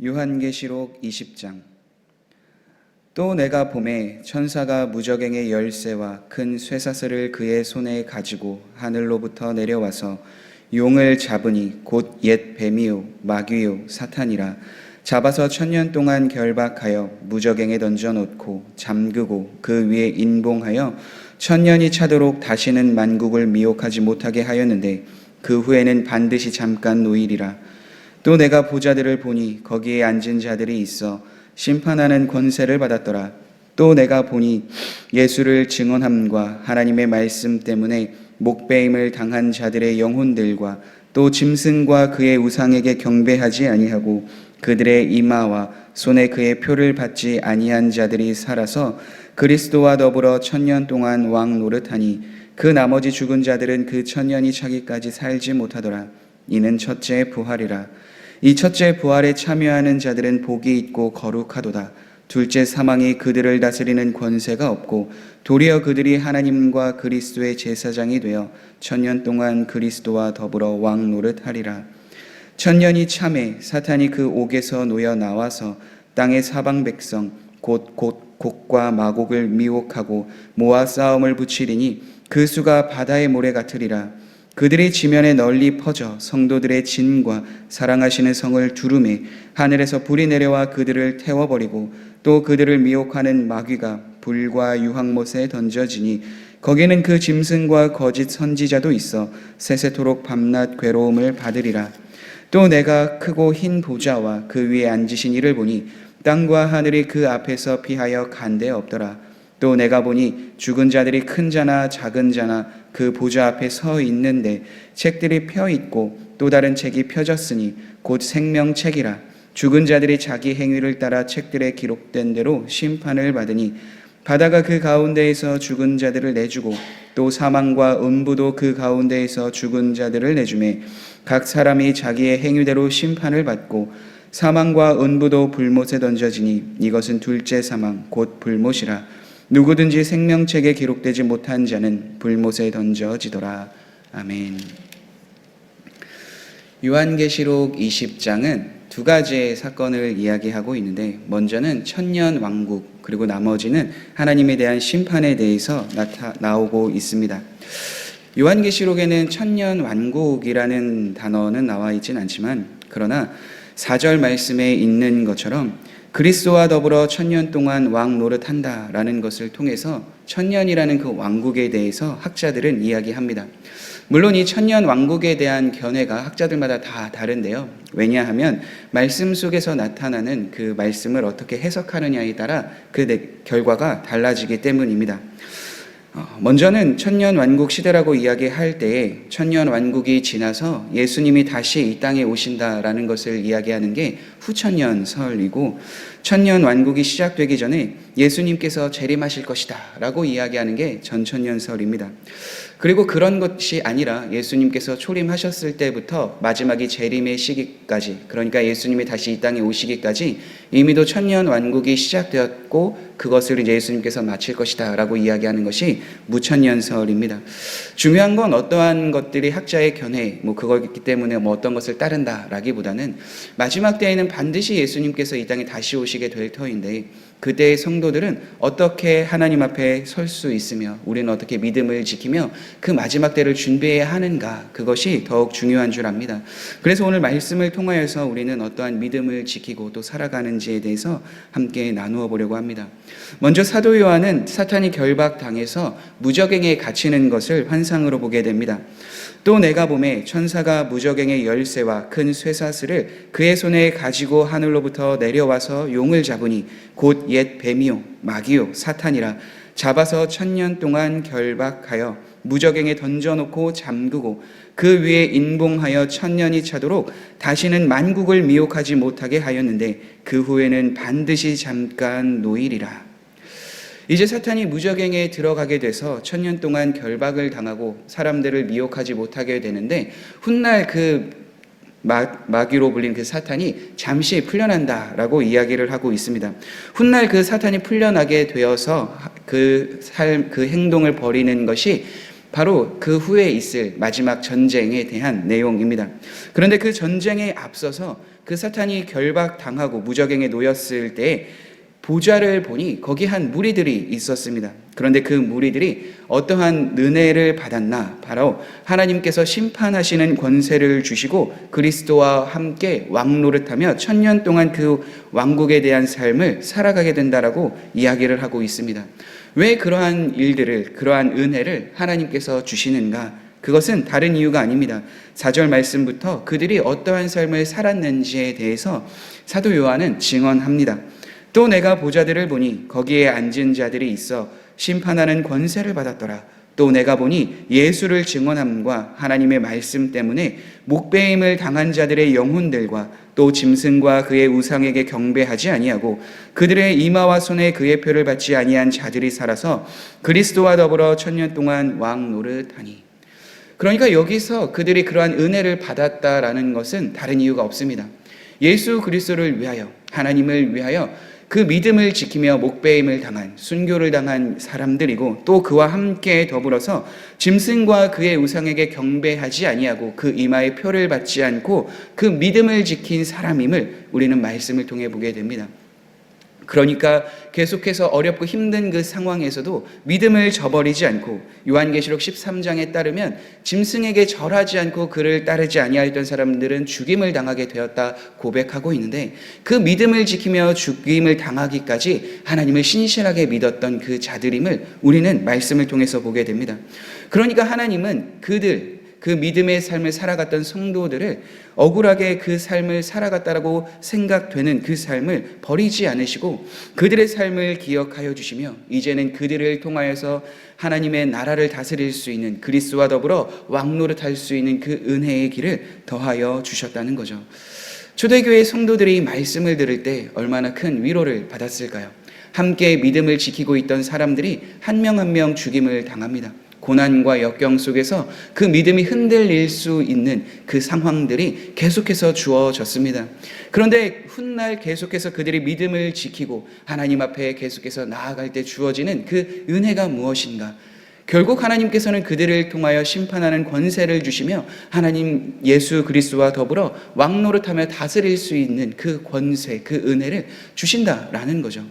요한계시록 20장. 또 내가 보매 천사가 무저갱의 열쇠와 큰 쇠사슬을 그의 손에 가지고 하늘로부터 내려와서 용을 잡으니 곧 옛 뱀이요 마귀요 사탄이라. 잡아서 1000년 동안 결박하여 무저갱에 던져놓고 잠그고 그 위에 인봉하여 1000년이 차도록 다시는 만국을 미혹하지 못하게 하였는데 그 후에는 반드시 잠깐 노일이라. 또 내가 보좌들을 보니 거기에 앉은 자들이 있어 심판하는 권세를 받았더라. 또 내가 보니 예수를 증언함과 하나님의 말씀 때문에 목배임을 당한 자들의 영혼들과 또 짐승과 그의 우상에게 경배하지 아니하고 그들의 이마와 손에 그의 표를 받지 아니한 자들이 살아서 그리스도와 더불어 1000년 동안 왕 노릇하니 그 나머지 죽은 자들은 그 1000년이 차기까지 살지 못하더라. 이는 첫째 부활이라. 이 첫째 부활에 참여하는 자들은 복이 있고 거룩하도다. 둘째 사망이 그들을 다스리는 권세가 없고 도리어 그들이 하나님과 그리스도의 제사장이 되어 1000년 동안 그리스도와 더불어 왕 노릇하리라. 1000년이 참에 사탄이 그 옥에서 놓여 나와서 땅의 사방 백성 곧 곡과 마곡을 미혹하고 모아 싸움을 붙이리니 그 수가 바다의 모래 같으리라. 그들이 지면에 널리 퍼져 성도들의 진과 사랑하시는 성을 두루매 하늘에서 불이 내려와 그들을 태워버리고 또 그들을 미혹하는 마귀가 불과 유황못에 던져지니 거기는 그 짐승과 거짓 선지자도 있어 세세토록 밤낮 괴로움을 받으리라. 또 내가 크고 흰 보좌와 그 위에 앉으신 이를 보니 땅과 하늘이 그 앞에서 피하여 간데 없더라. 또 내가 보니 죽은 자들이 큰 자나 작은 자나 그 보좌 앞에 서 있는데 책들이 펴 있고 또 다른 책이 펴졌으니 곧 생명책이라. 죽은 자들이 자기 행위를 따라 책들에 기록된 대로 심판을 받으니 바다가 그 가운데에서 죽은 자들을 내주고 또 사망과 음부도 그 가운데에서 죽은 자들을 내주매 각 사람이 자기의 행위대로 심판을 받고 사망과 음부도 불못에 던져지니 이것은 둘째 사망 곧 불못이라. 누구든지 생명책에 기록되지 못한 자는 불못에 던져지더라. 아멘. 요한계시록 20장은 두 가지의 사건을 이야기하고 있는데 먼저는 천년 왕국 그리고 나머지는 하나님에 대한 심판에 대해서 나오고 있습니다. 요한계시록에는 천년 왕국이라는 단어는 나와 있진 않지만 그러나 4절 말씀에 있는 것처럼 그리스도와 더불어 1000년 동안 왕 노릇한다라는 것을 통해서 1000년이라는 그 왕국에 대해서 학자들은 이야기합니다. 물론 이 1000년 왕국에 대한 견해가 학자들마다 다 다른데요. 왜냐하면 말씀 속에서 나타나는 그 말씀을 어떻게 해석하느냐에 따라 그 결과가 달라지기 때문입니다. 먼저는 천년 왕국 시대라고 이야기할 때에 천년 왕국이 지나서 예수님이 다시 이 땅에 오신다라는 것을 이야기하는 게 후천년설이고 천년 왕국이 시작되기 전에 예수님께서 재림하실 것이다 라고 이야기하는 게 전천년설입니다. 그리고 그런 것이 아니라 예수님께서 초림하셨을 때부터 마지막이 재림의 시기까지, 그러니까 예수님이 다시 이 땅에 오시기까지 이미도 천년 왕국이 시작되었고 그것을 이제 예수님께서 마칠 것이다 라고 이야기하는 것이 무천년설입니다. 중요한 건 어떠한 것들이 학자의 견해 그거기 때문에 어떤 것을 따른다 라기보다는 마지막 때에는 반드시 예수님께서 이 땅에 다시 오시게 될 터인데 그때의 성도들은 어떻게 하나님 앞에 설 수 있으며 우리는 어떻게 믿음을 지키며 그 마지막 때를 준비해야 하는가, 그것이 더욱 중요한 줄 압니다. 그래서 오늘 말씀을 통하여서 우리는 어떠한 믿음을 지키고 또 살아가는지에 대해서 함께 나누어 보려고 합니다. 먼저 사도 요한은 사탄이 결박당해서 무저갱에 갇히는 것을 환상으로 보게 됩니다. 또 내가 보매 천사가 무저갱의 열쇠와 큰 쇠사슬을 그의 손에 가지고 하늘로부터 내려와서 용을 잡으니 곧 옛 뱀이요 마귀요 사탄이라. 잡아서 1000년 동안 결박하여 무저갱에 던져놓고 잠그고 그 위에 인봉하여 1000년이 차도록 다시는 만국을 미혹하지 못하게 하였는데 그 후에는 반드시 잠깐 노일이라. 이제 사탄이 무저갱에 들어가게 돼서 1000년 동안 결박을 당하고 사람들을 미혹하지 못하게 되는데 훗날 그 마귀로 불린 그 사탄이 잠시 풀려난다라고 이야기를 하고 있습니다. 훗날 그 사탄이 풀려나게 되어서 그 행동을 벌이는 것이 바로 그 후에 있을 마지막 전쟁에 대한 내용입니다. 그런데 그 전쟁에 앞서서 그 사탄이 결박당하고 무저갱에 놓였을 때 보좌를 보니 거기 한 무리들이 있었습니다. 그런데 그 무리들이 어떠한 은혜를 받았나? 바로 하나님께서 심판하시는 권세를 주시고 그리스도와 함께 왕노릇하며 1000년 동안 그 왕국에 대한 삶을 살아가게 된다라고 이야기를 하고 있습니다. 왜 그러한 일들을, 그러한 은혜를 하나님께서 주시는가? 그것은 다른 이유가 아닙니다. 4절 말씀부터 그들이 어떠한 삶을 살았는지에 대해서 사도 요한은 증언합니다. 또 내가 보좌들을 보니 거기에 앉은 자들이 있어 심판하는 권세를 받았더라. 또 내가 보니 예수를 증언함과 하나님의 말씀 때문에 목배임을 당한 자들의 영혼들과 또 짐승과 그의 우상에게 경배하지 아니하고 그들의 이마와 손에 그의 표를 받지 아니한 자들이 살아서 그리스도와 더불어 1000년 동안 왕 노릇하니. 그러니까 여기서 그들이 그러한 은혜를 받았다라는 것은 다른 이유가 없습니다. 예수 그리스도를 위하여, 하나님을 위하여 그 믿음을 지키며 목배임을 당한, 순교를 당한 사람들이고 또 그와 함께 더불어서 짐승과 그의 우상에게 경배하지 아니하고 그 이마에 표를 받지 않고 그 믿음을 지킨 사람임을 우리는 말씀을 통해 보게 됩니다. 그러니까 계속해서 어렵고 힘든 그 상황에서도 믿음을 저버리지 않고 요한계시록 13장에 따르면 짐승에게 절하지 않고 그를 따르지 아니하였던 사람들은 죽임을 당하게 되었다 고백하고 있는데 그 믿음을 지키며 죽임을 당하기까지 하나님을 신실하게 믿었던 그 자들임을 우리는 말씀을 통해서 보게 됩니다. 그러니까 하나님은 그 믿음의 삶을 살아갔던 성도들을 억울하게 그 삶을 살아갔다라고 생각되는 그 삶을 버리지 않으시고 그들의 삶을 기억하여 주시며 이제는 그들을 통하여서 하나님의 나라를 다스릴 수 있는 그리스도와 더불어 왕노릇할 수 있는 그 은혜의 길을 더하여 주셨다는 거죠. 초대교회 성도들이 말씀을 들을 때 얼마나 큰 위로를 받았을까요? 함께 믿음을 지키고 있던 사람들이 한 명 한 명 죽임을 당합니다. 고난과 역경 속에서 그 믿음이 흔들릴 수 있는 그 상황들이 계속해서 주어졌습니다. 그런데 훗날 계속해서 그들이 믿음을 지키고 하나님 앞에 계속해서 나아갈 때 주어지는 그 은혜가 무엇인가? 결국 하나님께서는 그들을 통하여 심판하는 권세를 주시며 하나님 예수 그리스도와 더불어 왕노릇하며 다스릴 수 있는 그 권세, 그 은혜를 주신다라는 거죠.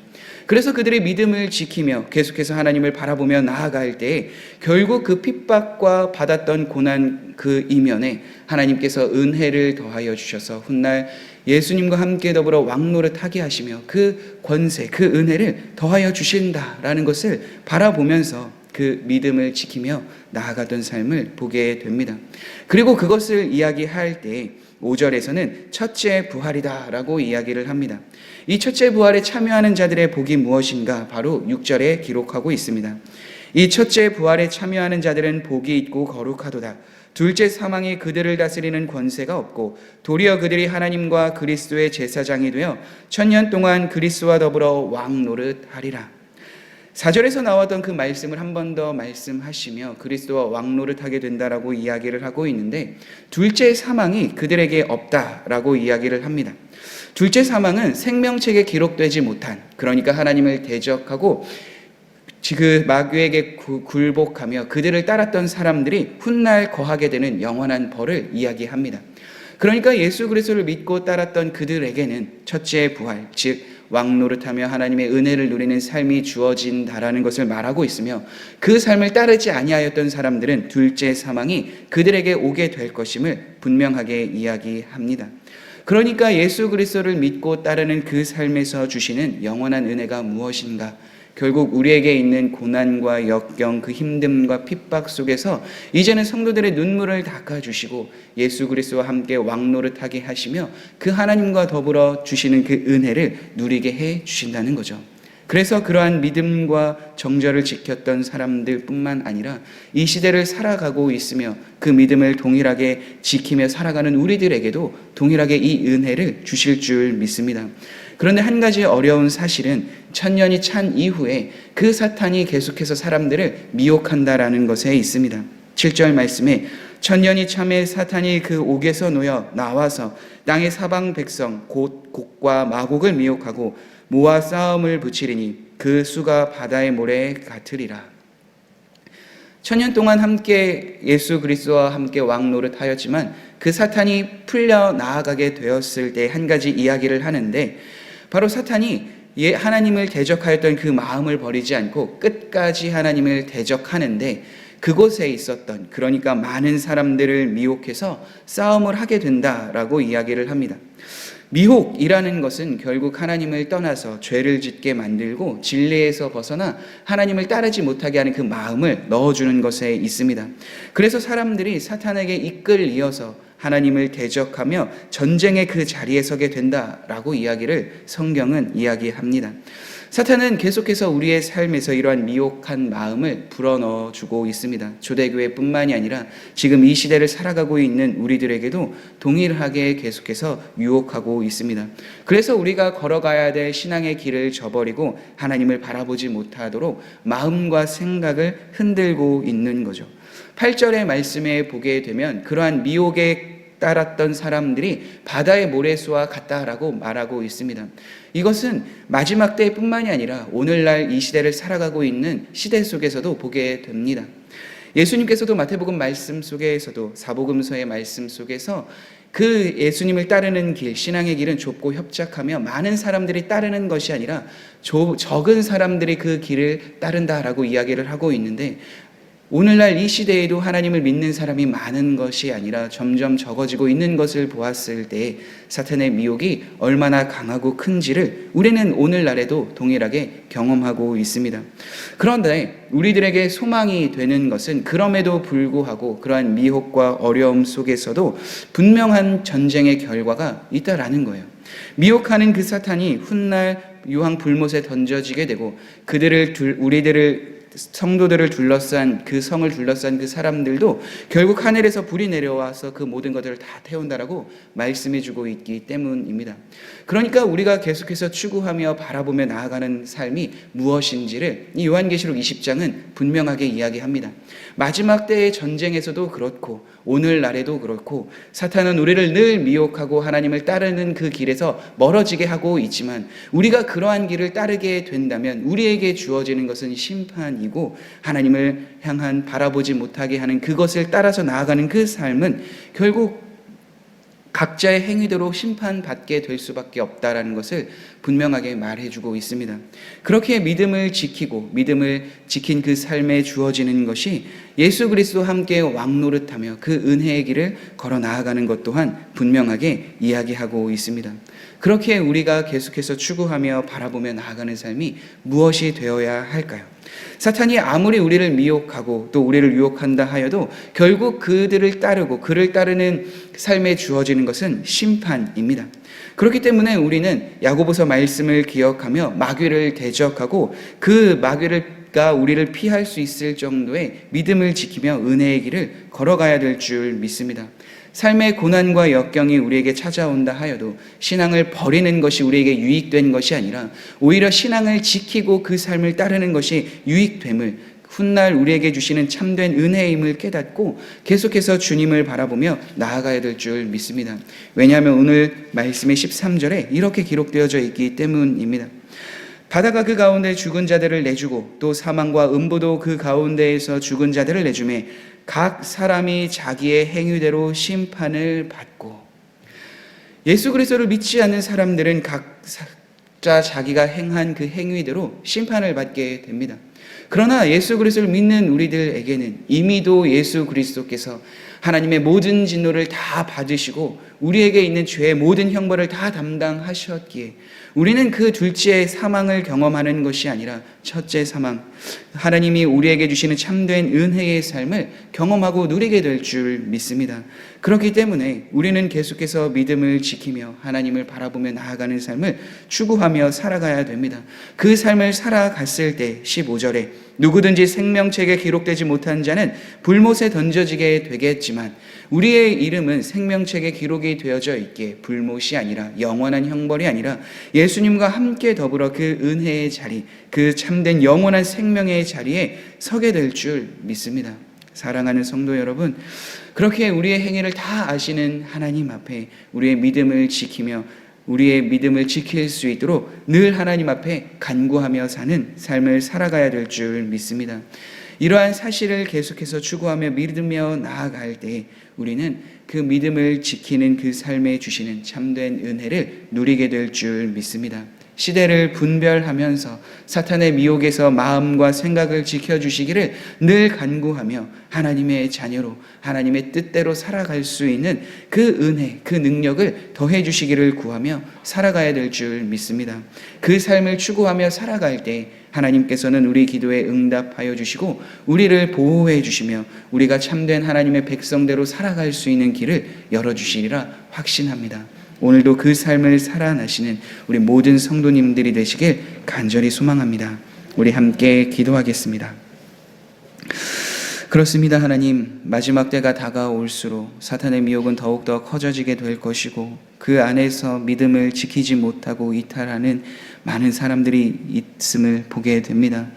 그래서 그들의 믿음을 지키며 계속해서 하나님을 바라보며 나아갈 때 결국 그 핍박과 받았던 고난 그 이면에 하나님께서 은혜를 더하여 주셔서 훗날 예수님과 함께 더불어 왕노릇하게 하시며 그 권세, 그 은혜를 더하여 주신다라는 것을 바라보면서 그 믿음을 지키며 나아가던 삶을 보게 됩니다. 그리고 그것을 이야기할 때 5절에서는 첫째 부활이다라고 이야기를 합니다. 이 첫째 부활에 참여하는 자들의 복이 무엇인가? 바로 6절에 기록하고 있습니다. 이 첫째 부활에 참여하는 자들은 복이 있고 거룩하도다. 둘째 사망이 그들을 다스리는 권세가 없고 도리어 그들이 하나님과 그리스도의 제사장이 되어 1000년 동안 그리스도와 더불어 왕노릇하리라. 4절에서 나왔던 그 말씀을 한 번 더 말씀하시며 그리스도와 왕노릇하게 된다라고 이야기를 하고 있는데 둘째 사망이 그들에게 없다라고 이야기를 합니다. 둘째 사망은 생명책에 기록되지 못한, 그러니까 하나님을 대적하고 그 마귀에게 굴복하며 그들을 따랐던 사람들이 훗날 거하게 되는 영원한 벌을 이야기합니다. 그러니까 예수 그리스도를 믿고 따랐던 그들에게는 첫째 부활, 즉 왕노릇하며 하나님의 은혜를 누리는 삶이 주어진다라는 것을 말하고 있으며 그 삶을 따르지 아니하였던 사람들은 둘째 사망이 그들에게 오게 될 것임을 분명하게 이야기합니다. 그러니까 예수 그리스도를 믿고 따르는 그 삶에서 주시는 영원한 은혜가 무엇인가? 결국 우리에게 있는 고난과 역경, 그 힘듦과 핍박 속에서 이제는 성도들의 눈물을 닦아주시고 예수 그리스도와 함께 왕노릇하게 하시며 그 하나님과 더불어 주시는 그 은혜를 누리게 해 주신다는 거죠. 그래서 그러한 믿음과 정절을 지켰던 사람들뿐만 아니라 이 시대를 살아가고 있으며 그 믿음을 동일하게 지키며 살아가는 우리들에게도 동일하게 이 은혜를 주실 줄 믿습니다. 그런데 한 가지 어려운 사실은 1000년이 찬 이후에 그 사탄이 계속해서 사람들을 미혹한다라는 것에 있습니다. 7절 말씀에 1000년이 참에 사탄이 그 옥에서 놓여 나와서 땅의 사방 백성 곧 곡과 마곡을 미혹하고 모아 싸움을 붙이리니 그 수가 바다의 모래 같으리라. 천년 동안 함께 예수 그리스도와 함께 왕노릇하였지만 그 사탄이 풀려 나아가게 되었을 때 한 가지 이야기를 하는데, 바로 사탄이 하나님을 대적하였던 그 마음을 버리지 않고 끝까지 하나님을 대적하는데, 그곳에 있었던, 그러니까 많은 사람들을 미혹해서 싸움을 하게 된다라고 이야기를 합니다. 미혹이라는 것은 결국 하나님을 떠나서 죄를 짓게 만들고 진리에서 벗어나 하나님을 따르지 못하게 하는 그 마음을 넣어주는 것에 있습니다. 그래서 사람들이 사탄에게 이끌리어서 하나님을 대적하며 전쟁의 그 자리에 서게 된다라고 이야기를 성경은 이야기합니다. 사탄은 계속해서 우리의 삶에서 이러한 미혹한 마음을 불어넣어주고 있습니다. 초대교회뿐만이 아니라 지금 이 시대를 살아가고 있는 우리들에게도 동일하게 계속해서 유혹하고 있습니다. 그래서 우리가 걸어가야 될 신앙의 길을 저버리고 하나님을 바라보지 못하도록 마음과 생각을 흔들고 있는 거죠. 8절의 말씀에 보게 되면 그러한 미혹에 따랐던 사람들이 바다의 모래수와 같다라고 말하고 있습니다. 이것은 마지막 때뿐만이 아니라 오늘날 이 시대를 살아가고 있는 시대 속에서도 보게 됩니다. 예수님께서도 마태복음 말씀 속에서도 사복음서의 말씀 속에서 그 예수님을 따르는 길, 신앙의 길은 좁고 협착하며 많은 사람들이 따르는 것이 아니라 적은 사람들이 그 길을 따른다라고 이야기를 하고 있는데, 오늘날 이 시대에도 하나님을 믿는 사람이 많은 것이 아니라 점점 적어지고 있는 것을 보았을 때 사탄의 미혹이 얼마나 강하고 큰지를 우리는 오늘날에도 동일하게 경험하고 있습니다. 그런데 우리들에게 소망이 되는 것은 그럼에도 불구하고 그러한 미혹과 어려움 속에서도 분명한 전쟁의 결과가 있다라는 거예요. 미혹하는 그 사탄이 훗날 유황 불못에 던져지게 되고 우리들을 성도들을 둘러싼 그 성을 둘러싼 그 사람들도 결국 하늘에서 불이 내려와서 그 모든 것들을 다 태운다라고 말씀해주고 있기 때문입니다. 그러니까 우리가 계속해서 추구하며 바라보며 나아가는 삶이 무엇인지를 이 요한계시록 20장은 분명하게 이야기합니다. 마지막 때의 전쟁에서도 그렇고 오늘날에도 그렇고 사탄은 우리를 늘 미혹하고 하나님을 따르는 그 길에서 멀어지게 하고 있지만, 우리가 그러한 길을 따르게 된다면 우리에게 주어지는 것은 심판이고 하나님을 향한 바라보지 못하게 하는 그것을 따라서 나아가는 그 삶은 결국 각자의 행위대로 심판받게 될 수밖에 없다라는 것을 분명하게 말해주고 있습니다. 그렇게 믿음을 지킨 그 삶에 주어지는 것이 예수 그리스도와 함께 왕노릇하며 그 은혜의 길을 걸어 나아가는 것 또한 분명하게 이야기하고 있습니다. 그렇게 우리가 계속해서 추구하며 바라보며 나아가는 삶이 무엇이 되어야 할까요? 사탄이 아무리 우리를 미혹하고 또 우리를 유혹한다 하여도 결국 그들을 따르고 그를 따르는 삶에 주어지는 것은 심판입니다. 그렇기 때문에 우리는 야고보서 말씀을 기억하며 마귀를 대적하고 그 마귀가 우리를 피할 수 있을 정도의 믿음을 지키며 은혜의 길을 걸어가야 될 줄 믿습니다. 삶의 고난과 역경이 우리에게 찾아온다 하여도 신앙을 버리는 것이 우리에게 유익된 것이 아니라 오히려 신앙을 지키고 그 삶을 따르는 것이 유익됨을, 훗날 우리에게 주시는 참된 은혜임을 깨닫고 계속해서 주님을 바라보며 나아가야 될 줄 믿습니다. 왜냐하면 오늘 말씀의 13절에 이렇게 기록되어져 있기 때문입니다. 바다가 그 가운데 죽은 자들을 내주고 또 사망과 음부도 그 가운데에서 죽은 자들을 내주매 각 사람이 자기의 행위대로 심판을 받고. 예수 그리스도를 믿지 않는 사람들은 각자 자기가 행한 그 행위대로 심판을 받게 됩니다. 그러나 예수 그리스도를 믿는 우리들에게는 이미도 예수 그리스도께서 하나님의 모든 진노를 다 받으시고 우리에게 있는 죄의 모든 형벌을 다 담당하셨기에 우리는 그 둘째 사망을 경험하는 것이 아니라 첫째 사망, 하나님이 우리에게 주시는 참된 은혜의 삶을 경험하고 누리게 될 줄 믿습니다. 그렇기 때문에 우리는 계속해서 믿음을 지키며 하나님을 바라보며 나아가는 삶을 추구하며 살아가야 됩니다. 그 삶을 살아갔을 때 15절에 누구든지 생명책에 기록되지 못한 자는 불못에 던져지게 되겠지만 우리의 이름은 생명책에 기록이 되어져 있기에 불못이 아니라 영원한 형벌이 아니라 예수님과 함께 더불어 그 은혜의 자리, 그 참된 영원한 생명의 자리에 서게 될 줄 믿습니다. 사랑하는 성도 여러분, 그렇게 우리의 행위를 다 아시는 하나님 앞에 우리의 믿음을 지키며 우리의 믿음을 지킬 수 있도록 늘 하나님 앞에 간구하며 사는 삶을 살아가야 될 줄 믿습니다. 이러한 사실을 계속해서 추구하며 믿으며 나아갈 때 우리는 그 믿음을 지키는 그 삶에 주시는 참된 은혜를 누리게 될 줄 믿습니다. 시대를 분별하면서 사탄의 미혹에서 마음과 생각을 지켜주시기를 늘 간구하며 하나님의 자녀로 하나님의 뜻대로 살아갈 수 있는 그 은혜, 그 능력을 더해 주시기를 구하며 살아가야 될 줄 믿습니다. 그 삶을 추구하며 살아갈 때 하나님께서는 우리 기도에 응답하여 주시고 우리를 보호해 주시며 우리가 참된 하나님의 백성대로 살아갈 수 있는 길을 열어주시리라 확신합니다. 오늘도 그 삶을 살아나시는 우리 모든 성도님들이 되시길 간절히 소망합니다. 우리 함께 기도하겠습니다. 그렇습니다. 하나님, 마지막 때가 다가올수록 사탄의 미혹은 더욱더 커져지게 될 것이고 그 안에서 믿음을 지키지 못하고 이탈하는 많은 사람들이 있음을 보게 됩니다.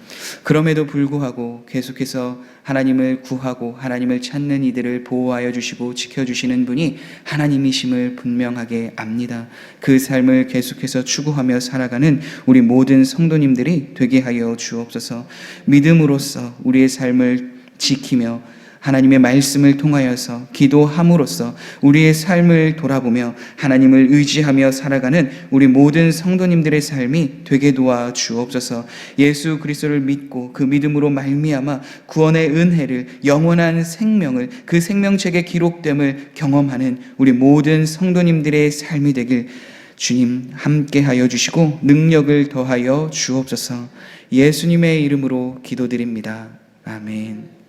그럼에도 불구하고 계속해서 하나님을 구하고 하나님을 찾는 이들을 보호하여 주시고 지켜주시는 분이 하나님이심을 분명하게 압니다. 그 삶을 계속해서 추구하며 살아가는 우리 모든 성도님들이 되게 하여 주옵소서. 믿음으로써 우리의 삶을 지키며 하나님의 말씀을 통하여서 기도함으로써 우리의 삶을 돌아보며 하나님을 의지하며 살아가는 우리 모든 성도님들의 삶이 되게 도와 주옵소서. 예수 그리스도를 믿고 그 믿음으로 말미암아 구원의 은혜를, 영원한 생명을, 그 생명책에 기록됨을 경험하는 우리 모든 성도님들의 삶이 되길 주님 함께하여 주시고 능력을 더하여 주옵소서. 예수님의 이름으로 기도드립니다. 아멘.